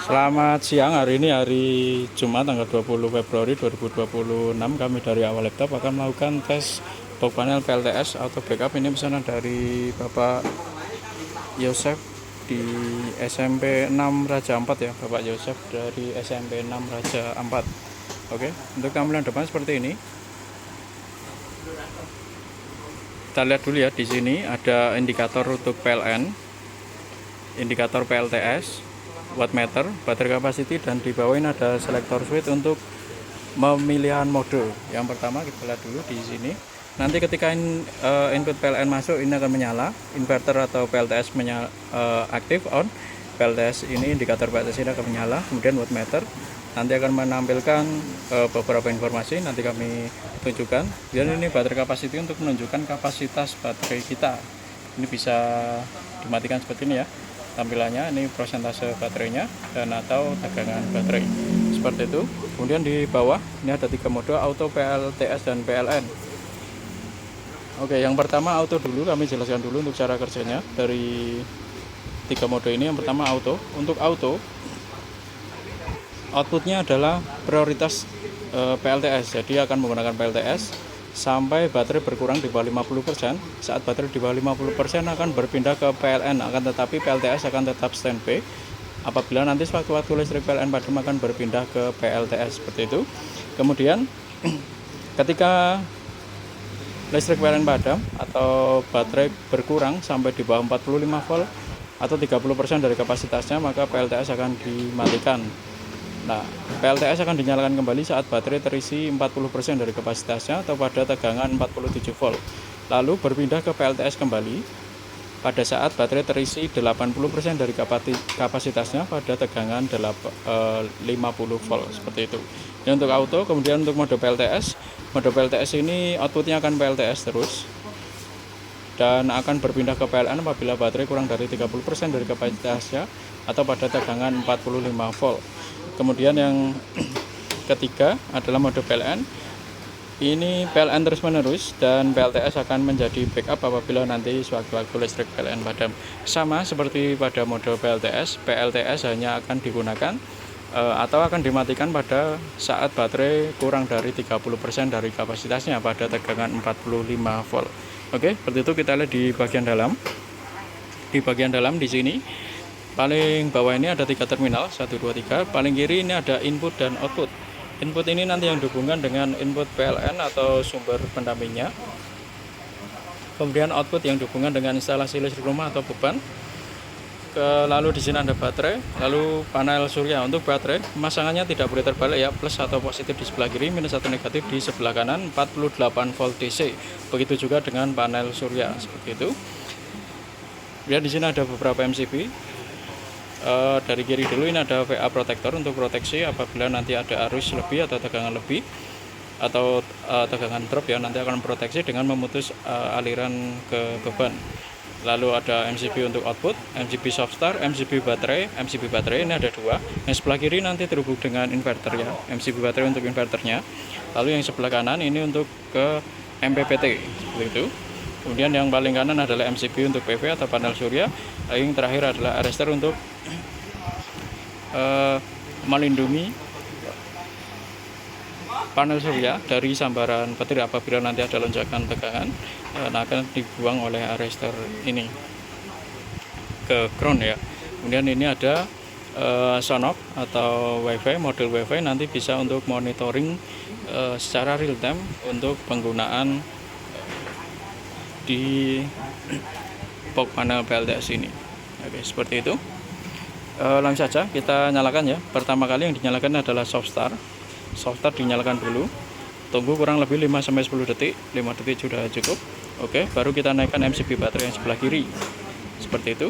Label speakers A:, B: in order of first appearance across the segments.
A: Selamat siang, hari ini hari Jumat tanggal 20 Februari 2026. Kami dari Awal Laptop akan melakukan tes box panel PLTS auto backup. Ini pesanan dari Bapak Yosef di SMP 6 Raja 4 ya, Bapak Yosef dari SMP 6 Raja 4. Oke, untuk tampilan depan seperti ini. Kita lihat dulu ya, di sini ada indikator untuk PLN, indikator PLTS, wattmeter, baterai capacity, dan di bawah ini ada selektor switch untuk pemilihan mode. Yang pertama kita lihat dulu di sini. Nanti ketika input PLN masuk, ini akan menyala, inverter atau PLTS aktif on. PLTS ini, indikator PLTS ini akan menyala. Kemudian wattmeter nanti akan menampilkan beberapa informasi, nanti kami tunjukkan. Dan ini baterai capacity untuk menunjukkan kapasitas baterai kita. Ini bisa dimatikan seperti ini ya tampilannya, ini persentase baterainya dan atau tegangan baterai seperti itu. Kemudian di bawah ini ada 3 mode, auto, PLTS, dan PLN. Oke, yang pertama auto dulu, kami jelaskan dulu untuk cara kerjanya dari 3 mode ini. Yang pertama auto. Untuk auto, outputnya adalah prioritas PLTS, jadi akan menggunakan PLTS sampai baterai berkurang di bawah 50%. Saat baterai di bawah 50% akan berpindah ke PLN, akan tetapi PLTS akan tetap standby. Apabila nanti sewaktu-waktu listrik PLN padam akan berpindah ke PLTS seperti itu. Kemudian ketika listrik PLN padam atau baterai berkurang sampai di bawah 45 volt atau 30% dari kapasitasnya, maka PLTS akan dimatikan. Nah, PLTS akan dinyalakan kembali saat baterai terisi 40% dari kapasitasnya atau pada tegangan 47 volt. Lalu berpindah ke PLTS kembali pada saat baterai terisi 80% dari kapasitasnya pada tegangan 50 volt seperti itu. Ini untuk auto. Kemudian untuk mode PLTS ini outputnya akan PLTS terus dan akan berpindah ke PLN apabila baterai kurang dari 30% dari kapasitasnya atau pada tegangan 45 volt. Kemudian yang ketiga adalah mode PLN. Ini PLN terus menerus dan PLTS akan menjadi backup apabila nanti sewaktu-waktu listrik PLN padam. Sama seperti pada mode PLTS hanya akan digunakan atau akan dimatikan pada saat baterai kurang dari 30% dari kapasitasnya pada tegangan 45 volt. Oke, seperti itu. Kita lihat di bagian dalam. Di bagian dalam di sini paling bawah ini ada 3 terminal, 1, 2, 3. Paling kiri ini ada input dan output. Input ini nanti yang dihubungkan dengan input PLN atau sumber pendampingnya. Kemudian output yang dihubungkan dengan instalasi listrik rumah atau beban. Lalu di sini ada baterai, lalu panel surya. Untuk baterai pemasangannya tidak boleh terbalik ya, plus atau positif di sebelah kiri, minus atau negatif di sebelah kanan, 48 volt DC. Begitu juga dengan panel surya seperti itu. Lihat di sini ada beberapa MCB. Dari kiri dulu ini ada VA protector untuk proteksi apabila nanti ada arus lebih atau tegangan lebih atau tegangan drop ya, nanti akan proteksi dengan memutus aliran ke beban. Lalu ada MCB untuk output, MCB soft start, MCB baterai ini ada 2. Yang sebelah kiri nanti terhubung dengan inverter ya, MCB baterai untuk inverternya. Lalu yang sebelah kanan ini untuk ke MPPT seperti itu. Kemudian yang paling kanan adalah MCB untuk PV atau panel surya. Yang terakhir adalah arrestor untuk melindungi panel surya dari sambaran petir apabila nanti ada lonjakan tegangan, akan dibuang oleh arrestor ini ke ground ya. Kemudian ini ada Sonoff atau WiFi, model WiFi nanti bisa untuk monitoring secara real time untuk penggunaan di box panel PLTS ini. Oke, seperti itu. Langsung saja kita nyalakan ya. Pertama kali yang dinyalakan adalah soft start. Soft start dinyalakan dulu. Tunggu kurang lebih 5-10 detik. 5 detik sudah cukup. Oke, baru kita naikkan MCB baterai yang sebelah kiri. Seperti itu.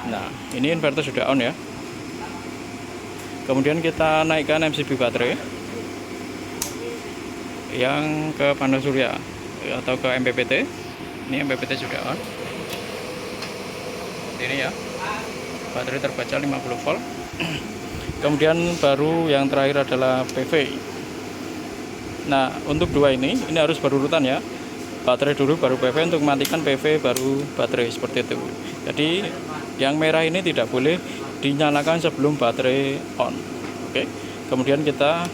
A: Nah, ini inverter sudah on ya. Kemudian kita naikkan MCB baterai yang ke panel surya atau ke MPPT. Ini MPPT sudah on. Ini ya, baterai terbaca 50 volt. Kemudian baru yang terakhir adalah PV. Nah, untuk 2 ini harus berurutan ya, baterai dulu baru PV, untuk mematikan PV baru baterai seperti itu. Jadi yang merah ini tidak boleh dinyalakan sebelum baterai on. Oke. Kemudian kita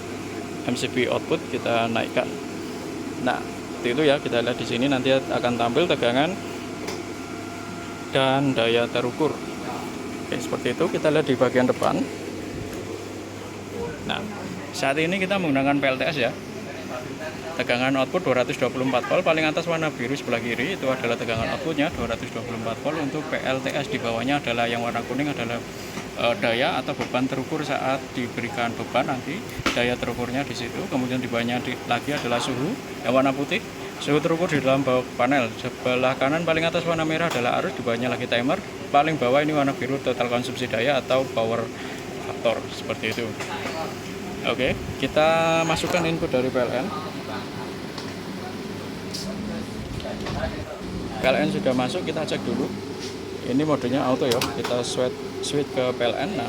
A: MCB output kita naikkan. Nah, itu ya, kita lihat di sini nanti akan tampil tegangan dan daya terukur. Oke, seperti itu. Kita lihat di bagian depan. Nah, saat ini kita menggunakan PLTS ya. Tegangan output 224 volt, paling atas warna biru sebelah kiri itu adalah tegangan outputnya 224 volt. Untuk PLTS di bawahnya adalah yang warna kuning adalah daya atau beban terukur saat diberikan beban, nanti daya terukurnya di situ. Kemudian di bawahnya lagi adalah suhu yang warna putih, suhu terukur di dalam bawah panel. Sebelah kanan paling atas warna merah adalah arus, di bawahnya lagi timer. Paling bawah ini warna biru total konsumsi daya atau power faktor, seperti itu. Oke, kita masukkan input dari PLN. PLN sudah masuk, kita cek dulu. Ini modenya auto ya, kita switch ke PLN. Nah,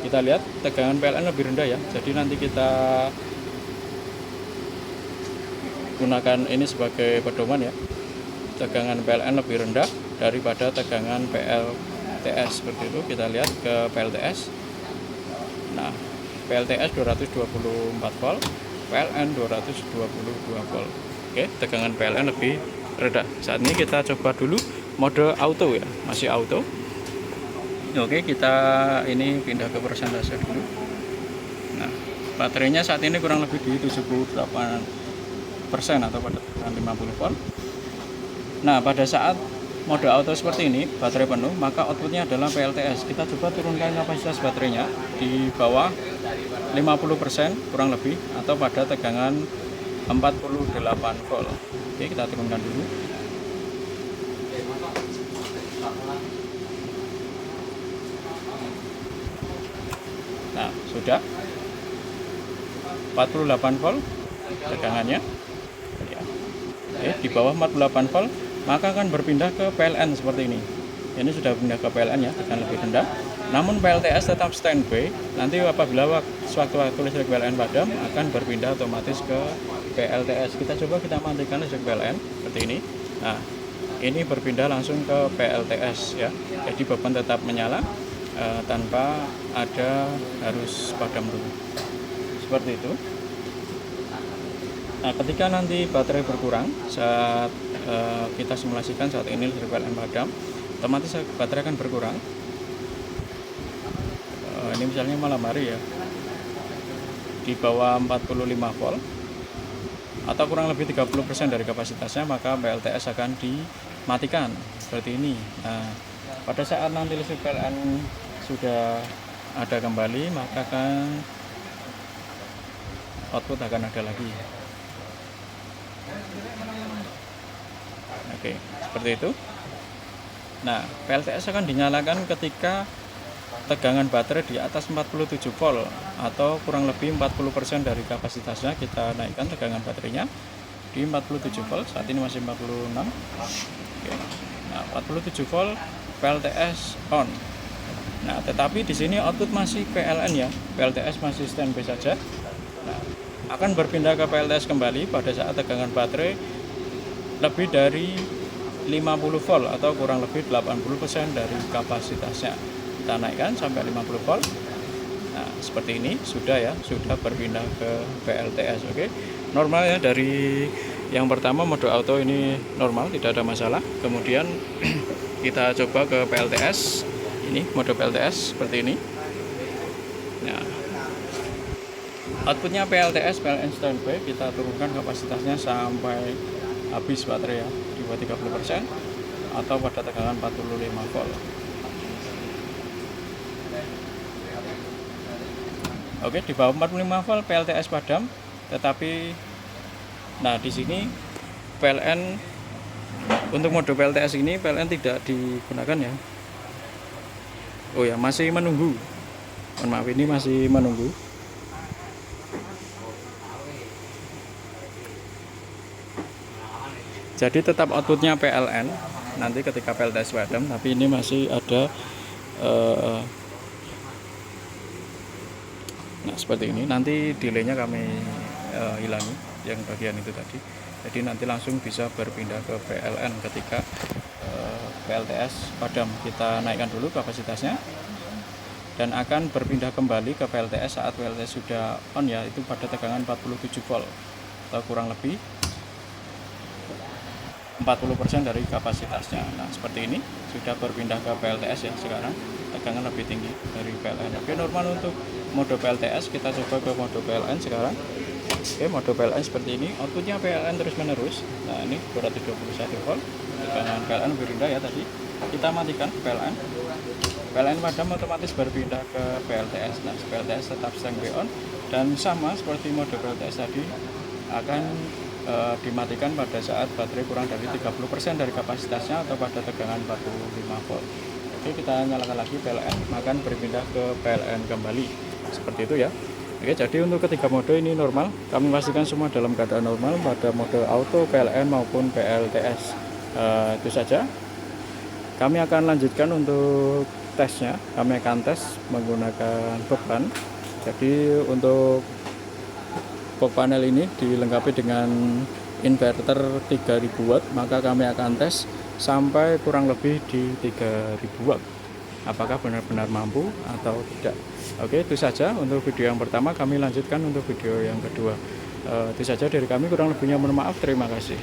A: kita lihat tegangan PLN lebih rendah ya. Jadi nanti kita gunakan ini sebagai pedoman ya. Tegangan PLN lebih rendah daripada tegangan PLTS, seperti itu. Kita lihat ke PLTS. Nah, PLTS 224 volt, PLN 222 volt. Oke, tegangan PLN lebih rendah. Saat ini kita coba dulu mode auto ya, masih auto. Oke, kita ini pindah ke persentase dulu. Nah, baterainya saat ini kurang lebih di 78% atau pada 50 volt. Nah, pada saat mode auto seperti ini, baterai penuh, maka outputnya adalah PLTS. Kita coba turunkan kapasitas baterainya di bawah 50% kurang lebih, atau pada tegangan 48 volt. Oke, kita turunkan dulu. Nah, sudah 48 volt tegangannya. Oke, di bawah 48 volt maka akan berpindah ke PLN seperti ini. Ini sudah pindah ke PLN ya, tegangan lebih rendah. Namun PLTS tetap standby. Nanti apabila sewaktu-waktu listrik PLN padam akan berpindah otomatis ke PLTS. Kita coba kita matikan listrik PLN seperti ini. Nah, ini berpindah langsung ke PLTS ya. Jadi beban tetap menyala tanpa ada harus padam dulu. Seperti itu. Nah, ketika nanti baterai berkurang saat kita simulasikan saat ini listrik PLN padam, otomatis baterai akan berkurang. Ini misalnya malam hari ya, di bawah 45 volt atau kurang lebih 30% dari kapasitasnya, maka PLTS akan dimatikan seperti ini. Nah, pada saat nanti listrik PLN sudah ada kembali, maka kan output akan ada lagi. Oke, seperti itu. Nah, PLTS akan dinyalakan ketika tegangan baterai di atas 47 volt atau kurang lebih 40% dari kapasitasnya. Kita naikkan tegangan baterainya di 47 volt. Saat ini masih 46. Oke. Nah, 47 volt PLTS on. Nah, tetapi di sini output masih PLN ya. PLTS masih standby saja. Nah, akan berpindah ke PLTS kembali pada saat tegangan baterai lebih dari 50 volt atau kurang lebih 80% dari kapasitasnya. Kita naikkan sampai 50 volt. Nah, seperti ini sudah ya, sudah berpindah ke PLTS. Oke. Normal ya, dari yang pertama mode auto ini normal, tidak ada masalah. Kemudian kita coba ke PLTS. Ini mode PLTS seperti ini. Nah, outputnya PLTS PLN standby, kita turunkan kapasitasnya sampai habis baterai ya, di bawah 30% atau pada tegangan 45 volt. Oke, di bawah 45 volt PLTS padam, tetapi nah di sini PLN untuk mode PLTS ini PLN tidak digunakan ya. Oh ya, masih menunggu. Mohon maaf, ini masih menunggu. Jadi tetap outputnya PLN nanti ketika PLTS padam, tapi ini masih ada nah seperti ini. Nanti delaynya kami hilangi yang bagian itu tadi. Jadi nanti langsung bisa berpindah ke PLN ketika PLTS padam. Kita naikkan dulu kapasitasnya. dan akan berpindah kembali ke PLTS saat PLTS sudah on ya, itu pada tegangan 47 volt atau kurang lebih 40% dari kapasitasnya. Nah, seperti ini sudah berpindah ke PLTS ya sekarang, tegangan lebih tinggi dari PLN. Oke, normal untuk mode PLTS. Kita coba ke mode PLN sekarang. Oke, mode PLN seperti ini, outputnya PLN terus menerus. Nah, ini 221 volt, tegangan PLN lebih rendah ya tadi. Kita matikan PLN. PLN padam, otomatis berpindah ke PLTS. Nah, PLTS tetap standby on dan sama seperti mode PLTS tadi akan dimatikan pada saat baterai kurang dari 30% dari kapasitasnya atau pada tegangan 45 volt. Oke, kita nyalakan lagi PLN, akan berpindah ke PLN kembali. Seperti itu ya. Oke, jadi untuk ketiga mode ini normal. Kami pastikan semua dalam keadaan normal pada mode auto, PLN maupun PLTS. Itu saja. Kami akan lanjutkan untuk tesnya. Kami akan tes menggunakan beban. Jadi untuk box panel ini dilengkapi dengan inverter 3000 watt, maka kami akan tes sampai kurang lebih di 3000 watt. Apakah benar-benar mampu atau tidak. Oke, itu saja untuk video yang pertama. Kami lanjutkan untuk video yang kedua. Itu saja dari kami, kurang lebihnya mohon maaf. Terima kasih.